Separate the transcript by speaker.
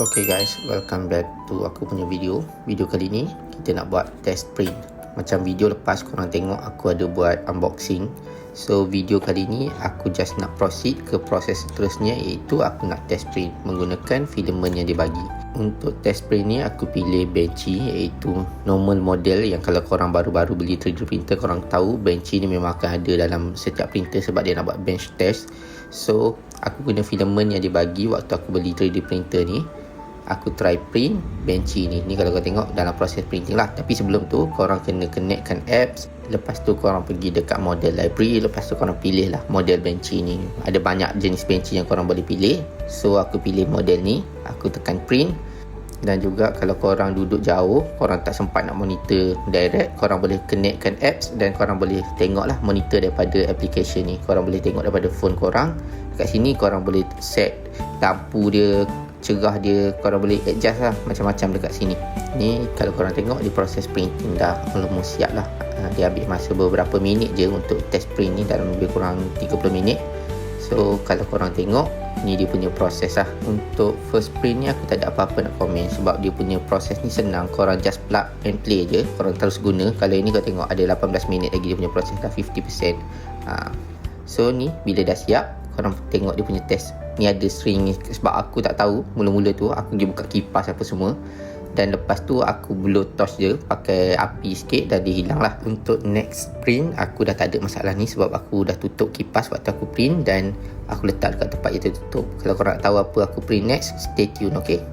Speaker 1: Okay guys, welcome back to aku punya video. Video kali ni kita nak buat test print. Macam video lepas korang tengok aku ada buat unboxing. So video kali ni aku just nak proceed ke proses seterusnya, iaitu aku nak test print menggunakan filament yang dibagi. Untuk test print ni aku pilih Benchy, iaitu normal model yang kalau korang baru-baru beli 3D printer korang tahu Benchy ni memang akan ada dalam setiap printer sebab dia nak buat bench test. So aku guna filament yang dibagi waktu aku beli 3D printer ni. Aku try print Benchy ni. Ni kalau kau tengok dalam proses printing lah. Tapi sebelum tu korang kena connectkan apps. Lepas tu korang pergi dekat model library. Lepas tu korang pilih lah model Benchy ni. Ada banyak jenis Benchy yang korang boleh pilih. So aku pilih model ni. Aku tekan print. Dan juga kalau korang duduk jauh, korang tak sempat nak monitor direct, korang boleh connectkan apps dan korang boleh tengok lah monitor daripada application ni. Korang boleh tengok daripada phone korang. Dekat sini korang boleh set lampu dia, cerah dia, korang boleh adjust lah macam-macam dekat sini. Ni kalau korang tengok di proses printing dah almost siap lah. Dia ambil masa beberapa minit je untuk test print ni, dalam lebih kurang 30 minit. So kalau korang tengok, ni dia punya proses lah. Untuk first print ni aku tak ada apa-apa nak komen sebab dia punya proses ni senang. Korang just plug and play je, korang terus guna. Kalau ini kau tengok ada 18 minit lagi dia punya proses dah 50%. So ni bila dah siap, korang tengok dia punya test. Ni ada string ni sebab aku tak tahu. Mula-mula tu aku pergi buka kipas apa semua. Dan lepas tu aku blow torch je pakai api sikit dan dia hilang lah. Untuk next print aku dah tak ada masalah ni sebab aku dah tutup kipas waktu aku print dan aku letak dekat tempat yang tertutup. Kalau korang nak tahu apa aku print next, stay tune, okay?